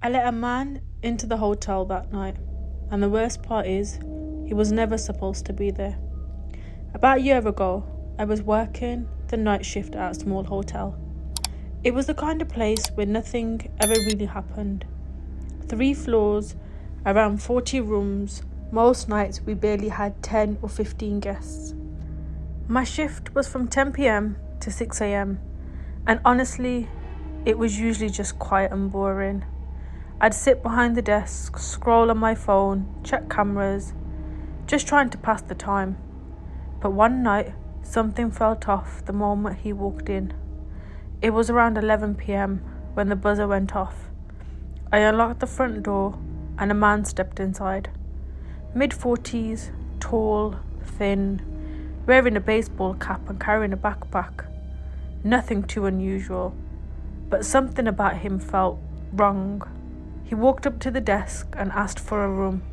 I let a man into the hotel that night, and the worst part is, he was never supposed to be there. About a year ago, I was working the night shift at a small hotel. It was the kind of place where nothing ever really happened. 3 floors, around 40 rooms. Most nights we barely had 10 or 15 guests. My shift was from 10 p.m. to 6 a.m. and honestly, it was usually just quiet and boring. I'd sit behind the desk, scroll on my phone, check cameras, just trying to pass the time. But one night, something felt off the moment he walked in. It was around 11 p.m. when the buzzer went off. I unlocked the front door and a man stepped inside. Mid-40s, tall, thin, wearing a baseball cap and carrying a backpack. Nothing too unusual, but something about him felt wrong. He walked up to the desk and asked for a room.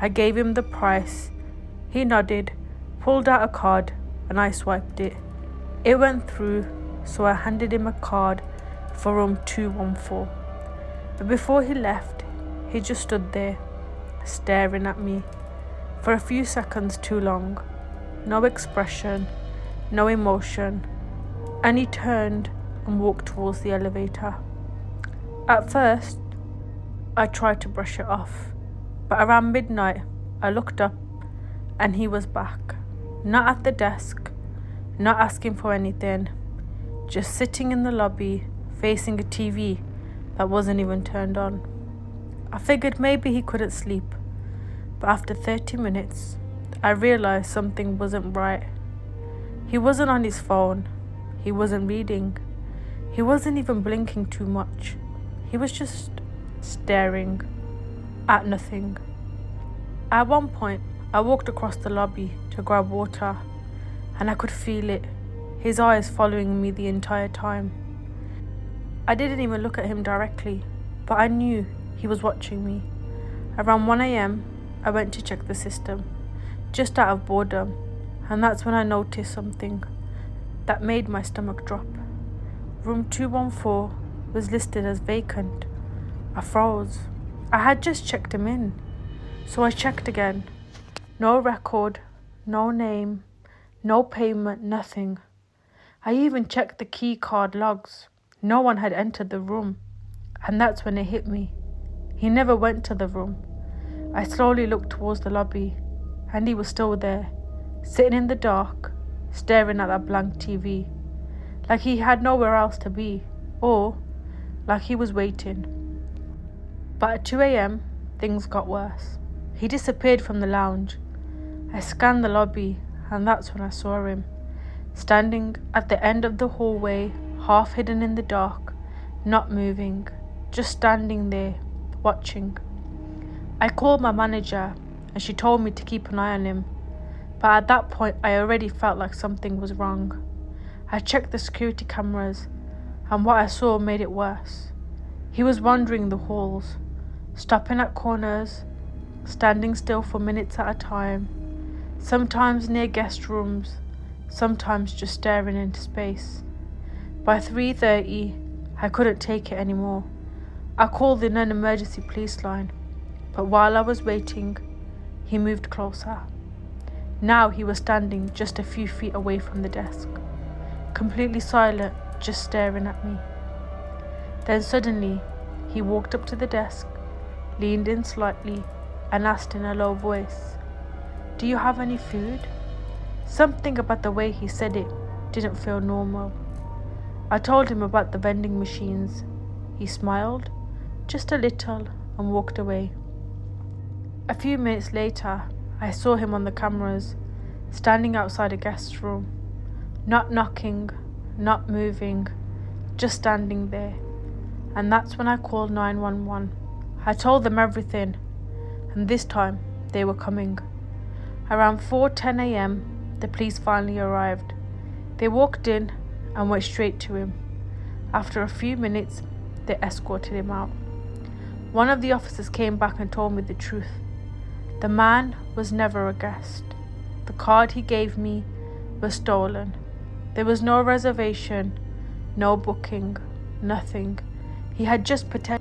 I gave him the price. He nodded, pulled out a card, and I swiped it. It went through, so I handed him a card for room 214. But before he left, he just stood there, staring at me for a few seconds too long. No expression, no emotion, and he turned and walked towards the elevator. At first, I tried to brush it off, but around midnight, I looked up and he was back. Not at the desk, not asking for anything, just sitting in the lobby, facing a TV that wasn't even turned on. I figured maybe he couldn't sleep, but after 30 minutes, I realized something wasn't right. He wasn't on his phone, he wasn't reading, he wasn't even blinking too much. He was just staring at nothing. At one point, I walked across the lobby to grab water, and I could feel it, his eyes following me the entire time. I didn't even look at him directly, but I knew he was watching me. Around 1 a.m, I went to check the system, just out of boredom, and that's when I noticed something that made my stomach drop. Room 214 was listed as vacant. I froze. I had just checked him in, so I checked again. No record, no name, no payment, nothing. I even checked the key card logs. No one had entered the room, and that's when it hit me. He never went to the room. I slowly looked towards the lobby, and he was still there, sitting in the dark, staring at that blank TV, like he had nowhere else to be, or like he was waiting. But at 2 a.m, things got worse. He disappeared from the lounge. I scanned the lobby, and that's when I saw him, standing at the end of the hallway, half hidden in the dark, not moving, just standing there, watching. I called my manager, and she told me to keep an eye on him, but at that point I already felt like something was wrong. I checked the security cameras, and what I saw made it worse. He was wandering the halls, stopping at corners, standing still for minutes at a time, sometimes near guest rooms, sometimes just staring into space. By 3:30, I couldn't take it anymore. I called the non-emergency police line, but while I was waiting, he moved closer. Now he was standing just a few feet away from the desk, completely silent, just staring at me. Then suddenly, he walked up to the desk, leaned in slightly, and asked in a low voice, "Do you have any food?" Something about the way he said it didn't feel normal. I told him about the vending machines. He smiled, just a little, and walked away. A few minutes later, I saw him on the cameras, standing outside a guest room, not knocking, not moving, just standing there. And that's when I called 911. I told them everything, and this time they were coming. Around 4:10 a.m, the police finally arrived. They walked in and went straight to him. After a few minutes, they escorted him out. One of the officers came back and told me the truth. The man was never a guest. The card he gave me was stolen. There was no reservation, no booking, nothing. He had just pretended